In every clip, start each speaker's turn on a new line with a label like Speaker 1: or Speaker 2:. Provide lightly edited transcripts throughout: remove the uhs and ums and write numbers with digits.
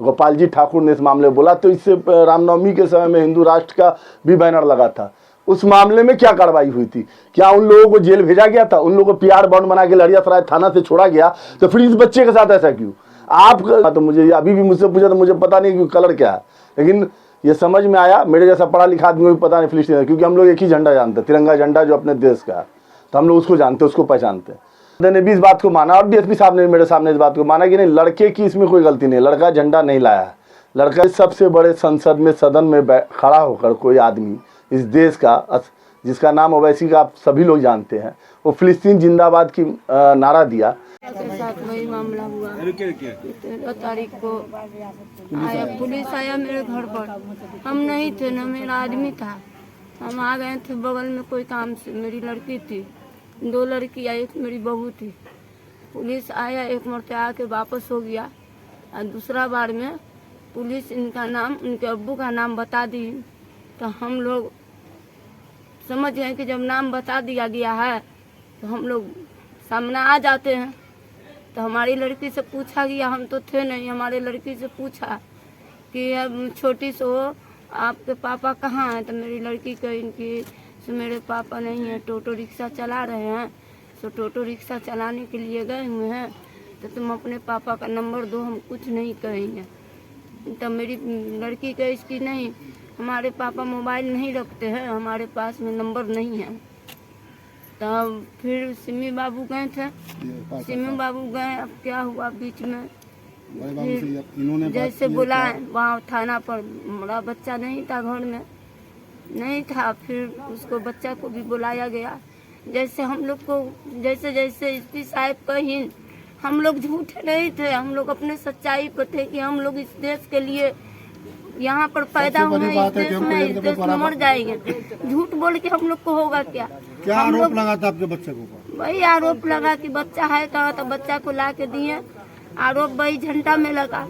Speaker 1: गोपाल जी ठाकुर ने इस मामले में बोला। तो इससे रामनवमी के समय में हिंदू राष्ट्र का भी बैनर लगा था। उस मामले में क्या कार्रवाई हुई थी? क्या उन लोगों को जेल भेजा गया था? उन लोगों को पीआर बॉन्ड बना के लड़ियासराय थाना से छोड़ा गया, तो फिर इस बच्चे के साथ ऐसा क्यों? आप तो मुझे अभी भी मुझसे पूछा तो मुझे पता नहीं कि कलर क्या है, लेकिन ये समझ में आया। मेरे जैसा पढ़ा लिखा आदमी को भी पता नहीं फिलिस्तीन, क्योंकि हम लोग एक ही झंडा जानते हैं, तिरंगा झंडा जो अपने देश का है, तो हम लोग उसको जानते हैं, उसको पहचानते हैं। मैंने भी इस बात को माना और डीएसपी साहब ने मेरे सामने इस बात को माना कि नहीं, लड़के की इसमें कोई गलती नहीं, लड़का झंडा नहीं लाया है। लड़का सबसे बड़े संसद में सदन में खड़ा होकर कोई आदमी इस देश का, जिसका नाम ओवैसी का आप सभी लोग जानते हैं, वो फिलिस्तीन जिंदाबाद की नारा दिया।
Speaker 2: के साथ वही मामला हुआ। 13 तारीख को आया पुलिस, आया मेरे घर पर। हम नहीं थे ना, मेरा आदमी था। हम आ गए थे बगल में कोई काम से। मेरी लड़की थी, 2 लड़की आई, एक मेरी बहू थी। पुलिस आया, एक मरते आके वापस हो गया। और दूसरा बार में पुलिस इनका नाम, उनके अब्बू का नाम बता दी। तो हम लोग समझ गए कि जब नाम बता दिया गया है तो हम लोग सामने आ जाते हैं। तो हमारी लड़की से पूछा गया, हम तो थे नहीं, हमारे लड़की से पूछा कि अब छोटी सो आपके पापा कहाँ हैं? तो मेरी लड़की कही कि मेरे पापा नहीं है, टोटो रिक्शा चला रहे हैं, तो टोटो रिक्शा चलाने के लिए गए हुए हैं, तो तुम अपने पापा का नंबर दो, हम कुछ नहीं कहेंगे। तो मेरी लड़की कही कि नहीं, हमारे पापा मोबाइल नहीं रखते हैं, हमारे पास में नंबर नहीं है। तब फिर सिमी बाबू गए थे, सिमी बाबू गए। अब क्या हुआ बीच में, फिर जैसे बुला वहाँ थाना पर, बड़ा बच्चा नहीं था, घर में नहीं था। फिर उसको बच्चा को भी बुलाया गया। जैसे हम लोग को जैसे एसपी साहब कहीं, हम लोग झूठे नहीं थे, हम लोग अपने सच्चाई पर थे कि हम लोग इस देश के लिए यहाँ पर पैदा हुए, इस देश में मर जाएंगे। झूठ बोल के हम लोग को होगा क्या?
Speaker 3: क्या आरोप लगा था आपके बच्चे को?
Speaker 2: वही आरोप लगा कि बच्चा है कहाँ, तो बच्चा को ला के दिए। आरोप वही झंडा में लगा,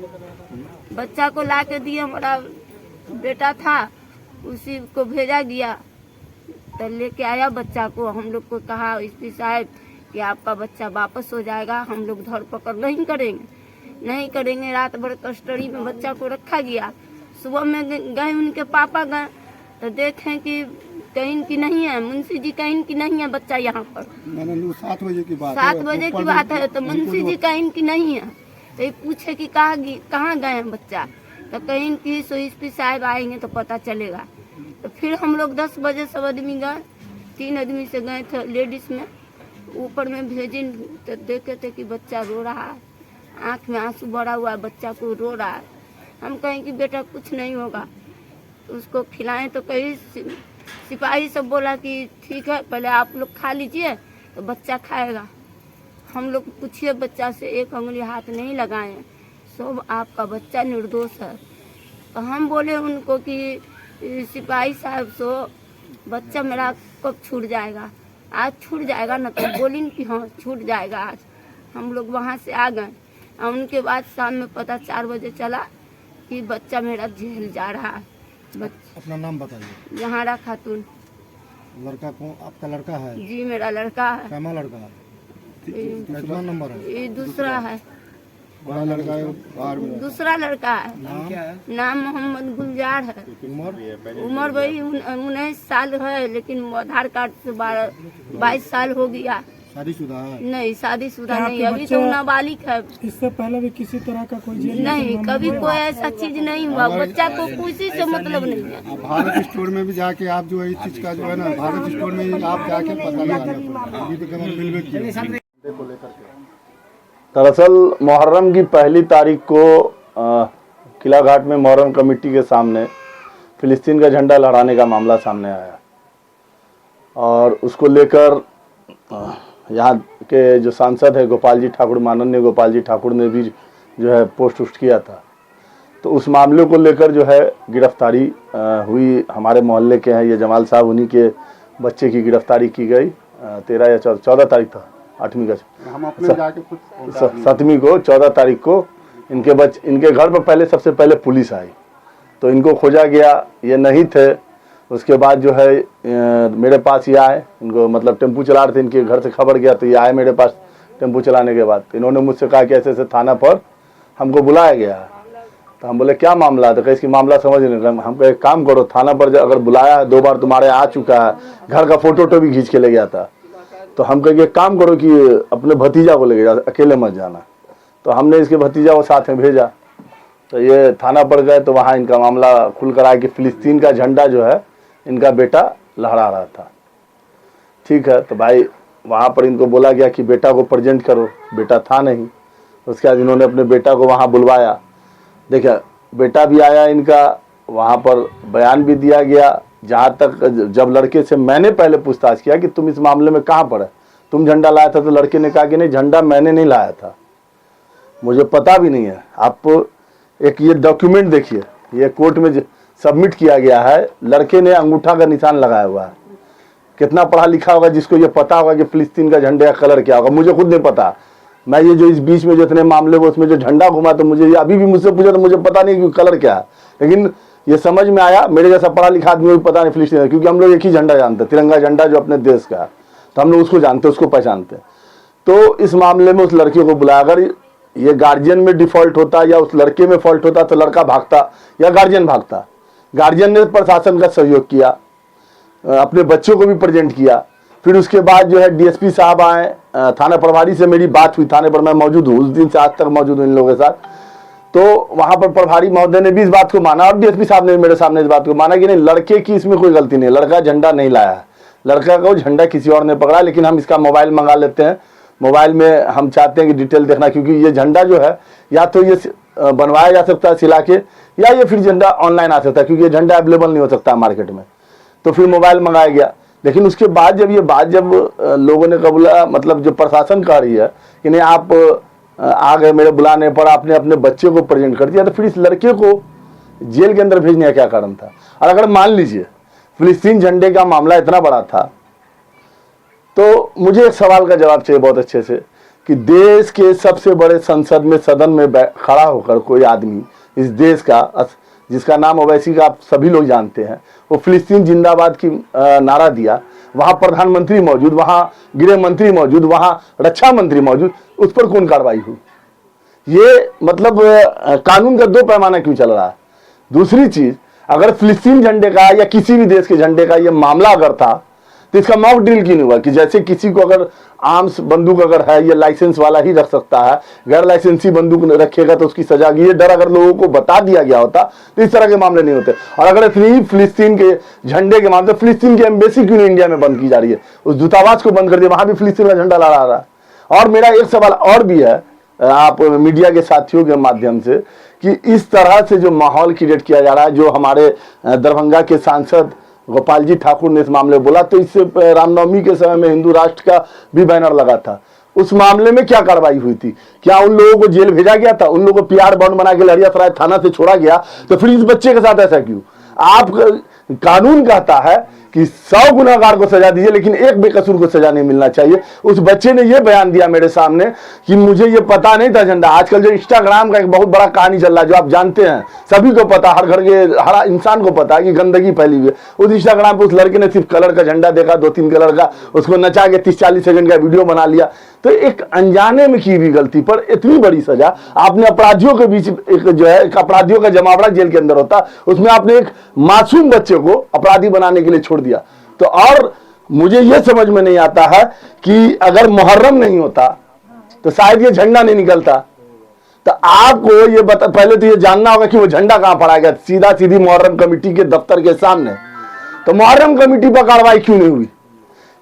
Speaker 2: बच्चा को ला के दिए। हमारा बेटा था, उसी को भेजा गया, तो लेके आया बच्चा को। हम लोग को कहा एसपी साहब कि आपका बच्चा वापस हो जाएगा, हम लोग धरपकड़ नहीं करेंगे। रात भर कस्टडी में बच्चा को रखा गया। सुबह में गए, उनके पापा गए तो देखें कि कहीं की नहीं है, मुंशी जी कहीं की नहीं है बच्चा यहाँ पर।
Speaker 3: 7 बजे की बात
Speaker 2: 7 बजे की बात है, तो मुंशी जी कहीं की नहीं है। तो ये पूछे कि कहाँ गए हैं बच्चा, तो कहीं की सो एसपी साहब आएंगे तो पता चलेगा। तो फिर हम लोग 10 बजे सब आदमी गए, 3 आदमी से गए थे लेडीज में, ऊपर में भेजे तो देखे थे कि बच्चा रो रहा है, आँख में आंसू भरा हुआ, बच्चा को रो रहा है। हम कहें कि बेटा कुछ नहीं होगा, उसको खिलाएं। तो कई सिपाही सब बोला कि ठीक है, पहले आप लोग खा लीजिए तो बच्चा खाएगा। हम लोग पूछिए बच्चा से, एक उंगली हाथ नहीं लगाए, सब आपका बच्चा निर्दोष है। तो हम बोले उनको कि सिपाही साहब सो बच्चा मेरा कब छूट जाएगा? आज छूट जाएगा ना? तो बोली कि हाँ छूट जाएगा आज। हम लोग वहाँ से आ गए। और उनके बाद शाम में पता 4 बजे चला कि बच्चा मेरा जेल जा रहा है।
Speaker 3: अपना नाम बताइए।
Speaker 2: जहारा खातून।
Speaker 3: लड़का कौन आपका लड़का है?
Speaker 2: जी मेरा लड़का है।
Speaker 3: कैमा लड़का है? कितना नंबर है?
Speaker 2: ये दूसरा है।
Speaker 3: बड़ा लड़का है?
Speaker 2: दूसरा लड़का है।
Speaker 3: नाम क्या है?
Speaker 2: नाम मोहम्मद गुलजार है। उम्र वही 19 साल है, लेकिन आधार कार्ड से 22 साल हो गया।
Speaker 3: शादीशुदा है?
Speaker 2: नहीं शादीशुदा नहीं, अभी तो नाबालिग है।
Speaker 4: इससे पहले भी किसी तरह का कोई जेल
Speaker 2: नहीं, कभी कोई ऐसा चीज नहीं हुआ। बच्चा को किसी से मतलब नहीं है।
Speaker 3: भारत स्टोर में भी जाके आप जो है इस चीज का जो है ना, भारत स्टोर में ही आप जाके पता लगा।
Speaker 1: दरअसल मुहर्रम की पहली तारीख को किला घाट में मुहर्रम कमेटी के सामने फिलिस्तीन का झंडा लहराने का मामला सामने आया, और उसको लेकर यहाँ के जो सांसद है गोपाल जी ठाकुर, माननीय गोपाल जी ठाकुर ने भी जो है पोस्ट किया था। तो उस मामले को लेकर जो है गिरफ्तारी हुई। हमारे मोहल्ले के हैं ये जमाल साहब, उन्हीं के बच्चे की गिरफ्तारी की गई। 13 या 14 तारीख था, 8वीं का,
Speaker 3: हम अपने जाके
Speaker 1: 7वीं को, 14 तारीख को इनके घर पर पहले सबसे पहले पुलिस आई, तो इनको खोजा गया, ये नहीं थे। उसके बाद जो है मेरे पास ये आए, इनको मतलब टेम्पू चला रहे थे, इनके घर से खबर गया तो ये आए मेरे पास टेम्पू चलाने के बाद। इन्होंने मुझसे कहा कि ऐसे ऐसे थाना पर हमको बुलाया गया है, तो हम बोले क्या मामला है, तो कहे इसकी मामला समझ नहीं रहा। हम कहे एक काम करो, थाना पर अगर बुलाया है, 2 बार तुम्हारे आ चुका है, घर का फोटो भी खींच के ले गया था, तो हम कहे एक काम करो कि अपने भतीजा को लेके जाओ, अकेले मत जाना। तो हमने इसके भतीजा को साथ में भेजा। तो ये थाना पर गए तो वहाँ इनका मामला खुल कर आया कि फिलिस्तीन का झंडा जो है इनका बेटा लहरा रहा था। ठीक है, तो भाई वहाँ पर इनको बोला गया कि बेटा को प्रेजेंट करो, बेटा था नहीं। उसके बाद इन्होंने अपने बेटा को वहाँ बुलवाया। देखिए बेटा भी आया इनका, वहाँ पर बयान भी दिया गया। जहाँ तक जब लड़के से मैंने पहले पूछताछ किया कि तुम इस मामले में कहाँ पर है, तुम झंडा लाया था, तो लड़के ने कहा कि नहीं, झंडा मैंने नहीं लाया था, मुझे पता भी नहीं है। आप एक ये डॉक्यूमेंट देखिए, ये कोर्ट में सबमिट किया गया है, लड़के ने अंगूठा का निशान लगाया हुआ है। कितना पढ़ा लिखा होगा जिसको ये पता होगा कि फिलिस्तीन का झंडे का कलर क्या होगा। मुझे खुद नहीं पता। मैं ये जो इस बीच में जो इतने मामले वो उसमें जो झंडा घुमा, तो मुझे अभी भी मुझसे पूछा तो मुझे पता नहीं कि कलर क्या है, लेकिन ये समझ में आया मेरे जैसा पढ़ा लिखा आदमी को भी पता नहीं फिलिस्तीन, क्योंकि हम लोग एक ही झंडा जानते हैं, तिरंगा झंडा जो अपने देश का है, तो हम लोग उसको जानते हैं, उसको पहचानते हैं। तो इस मामले में उस लड़के को बुलाया। अगर ये गार्जियन में डिफॉल्ट होता या उस लड़के में फॉल्ट होता तो लड़का भागता या गार्जियन भागता। गार्जियन ने प्रशासन का सहयोग किया, अपने बच्चों को भी प्रेजेंट किया। फिर उसके बाद जो है डीएसपी साहब आए, थाना प्रभारी से मेरी बात हुई, थाने पर मैं मौजूद हूँ, उस दिन से आज तक मौजूद हूँ इन लोगों के साथ। तो वहाँ पर प्रभारी महोदय ने भी इस बात को माना और डीएसपी साहब ने मेरे सामने इस बात को माना कि नहीं, लड़के की इसमें कोई गलती नहीं है, लड़का झंडा नहीं लाया है, लड़का को झंडा किसी और ने पकड़ा। लेकिन हम इसका मोबाइल मंगा लेते हैं, मोबाइल में हम चाहते हैं कि डिटेल देखना, क्योंकि ये झंडा जो है या तो ये बनवाया जा सकता है सिला के, या ये फिर झंडा ऑनलाइन आ सकता है, क्योंकि ये झंडा अवेलेबल नहीं हो सकता मार्केट में। तो फिर मोबाइल मंगाया गया। लेकिन उसके बाद जब ये बात जब लोगों ने कबूला, मतलब जो प्रशासन कह रही है कि नहीं आप आ गए मेरे बुलाने पर, आपने अपने बच्चे को प्रेजेंट कर दिया, तो फिर इस लड़के को जेल के अंदर भेजने का क्या कारण था? और अगर मान लीजिए फिलिस्तीन झंडे का मामला इतना बड़ा था, तो मुझे एक सवाल का जवाब चाहिए बहुत अच्छे से, कि देश के सबसे बड़े संसद में, सदन में खड़ा होकर कोई आदमी इस देश का, जिसका नाम ओवैसी का आप सभी लोग जानते हैं, वो फिलिस्तीन जिंदाबाद की नारा दिया, वहां प्रधानमंत्री मौजूद, वहां गृह मंत्री मौजूद, वहां रक्षा मंत्री मौजूद, उस पर कौन कार्रवाई हुई? ये मतलब कानून का 2 पैमाना क्यों चल रहा है? दूसरी चीज, अगर फिलिस्तीन झंडे का या किसी भी देश के झंडे का ये मामला अगर था, तो इसका मॉक ड्रिल क्यों नहीं हुआ? कि जैसे किसी को अगर आर्म्स बंदूक अगर है, ये लाइसेंस वाला ही रख सकता है, गैर लाइसेंसी बंदूक रखेगा तो उसकी सजा की, ये डर अगर लोगों को बता दिया गया होता तो इस तरह के मामले नहीं होते। और अगर इतनी फिलिस्तीन के झंडे के मामले, फिलिस्तीन की एम्बेसी क्यों इंडिया में बंद की जा रही है? उस दूतावास को बंद कर दिया, वहां भी फिलिस्तीन का झंडा लहरा रहा है। और मेरा एक सवाल और भी है आप मीडिया के साथियों के माध्यम से, कि इस तरह से जो माहौल क्रिएट किया जा रहा है, जो हमारे दरभंगा के सांसद गोपाल जी ठाकुर ने इस मामले में बोला, तो इससे रामनवमी के समय में हिंदू राष्ट्र का भी बैनर लगा था। उस मामले में क्या कार्रवाई हुई थी? क्या उन लोगों को जेल भेजा गया था? उन लोगों को पीआर बॉन्ड बना के लहरियासराय थाना से छोड़ा गया? तो फिर इस बच्चे के साथ ऐसा क्यों? आप कानून कहता है कि 100 गुनाहगार को सजा दीजिए, लेकिन एक बेकसूर को सजा नहीं मिलना चाहिए। उस बच्चे ने यह बयान दिया मेरे सामने कि मुझे ये पता नहीं था झंडा। आजकल जो इंस्टाग्राम का एक बहुत बड़ा कहानी चल रहा है, जो आप जानते हैं, सभी को पता, हर घर के हर इंसान को पता है कि गंदगी फैली हुई है। उस इंस्टाग्राम पे उस लड़के ने सिर्फ कलर का झंडा देखा, 2-3 कलर का, उसको नचा के 30-40 सेकंड का वीडियो बना लिया। तो एक अनजाने में की हुई गलती पर इतनी बड़ी सजा आपने अपराधियों के बीच, एक जो है एक अपराधियों का जमावड़ा जेल के अंदर होता, उसमें आपने एक मासूम बच्चे को अपराधी बनाने के लिए छोड़ दिया। तो और मुझे यह समझ में नहीं आता है कि अगर मुहर्रम नहीं होता तो शायद ये झंडा नहीं निकलता। तो आपको ये बता, पहले तो ये जानना होगा कि वो झंडा कहां पड़ा गया। सीधा सीधी मुहर्रम कमेटी के दफ्तर के सामने। तो मुहर्रम कमेटी पर कार्रवाई क्यों नहीं हुई?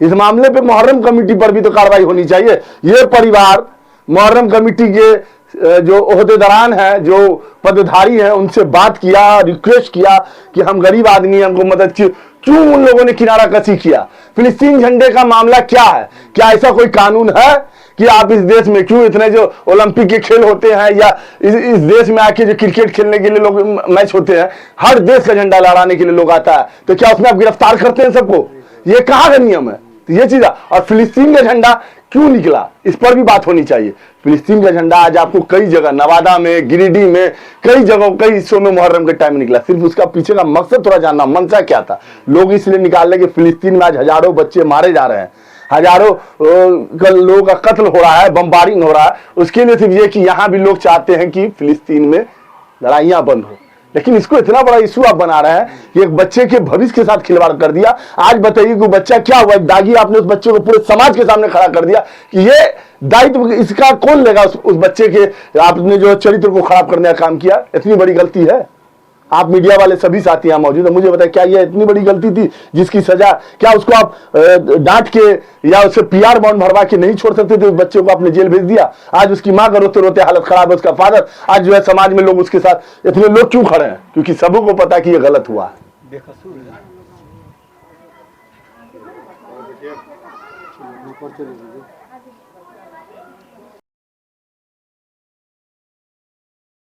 Speaker 1: इस मामले पे मुहर्रम कमेटी पर भी तो कार्रवाई होनी चाहिए। ये परिवार मुहर्रम कमेटी के जो ओहदेदारान हैं, जो पदधारी हैं, उनसे बात किया, रिक्वेस्ट किया कि हम गरीब आदमी हैं, हमको मदद की। क्यों उन लोगों ने किनारा कसी किया? फिलिस्तीन झंडे का मामला क्या है? क्या ऐसा कोई कानून है कि आप इस देश में, क्यों इतने जो ओलंपिक के खेल होते हैं या इस देश में आके जो क्रिकेट खेलने के लिए लोग मैच होते हैं, हर देश का झंडा लहराने के लिए लोग आता है, तो क्या उसमें आप गिरफ्तार करते हैं सबको? ये कहाँ का नियम है? तो ये चीज। और फिलिस्तीन का झंडा क्यों निकला, इस पर भी बात होनी चाहिए। फिलिस्तीन का झंडा आज आपको कई जगह, नवादा में, गिरिडीह में, कई जगहों, कई हिस्सों में मुहर्रम के टाइम में निकला। सिर्फ उसका पीछे का मकसद थोड़ा जानना, मंशा क्या था। लोग इसलिए निकाल रहे कि फिलिस्तीन में आज हजारों बच्चे मारे जा रहे हैं, हजारों लोगों का कत्ल हो रहा है, बमबारिंग हो रहा है। उसके लिए सिर्फ ये कि यहाँ भी लोग चाहते हैं कि फिलिस्तीन में लड़ाइयाँ बंद हो। लेकिन इसको इतना बड़ा इशू आप बना रहे हैं कि एक बच्चे के भविष्य के साथ खिलवाड़ कर दिया। आज बताइए कि बच्चा क्या हुआ, एक दागी आपने उस बच्चे को पूरे समाज के सामने खड़ा कर दिया कि ये दायित्व इसका कौन लेगा, उस बच्चे के आपने जो चरित्र को खराब करने का काम किया। इतनी बड़ी गलती है। आप मीडिया वाले सभी साथी यहाँ मौजूद है, मुझे बताइए क्या ये इतनी बड़ी गलती थी जिसकी सजा, क्या उसको आप डांट के या उससे पीआर बॉन्ड भरवा के नहीं छोड़ सकते थे? उस बच्चे को आपने जेल भेज दिया। आज उसकी माँ का रोते रोते हालत खराब है, उसका फादर, आज जो है समाज में लोग उसके साथ इतने लोग क्यों खड़े हैं? क्योंकि सबों को पता कि ये गलत हुआ है।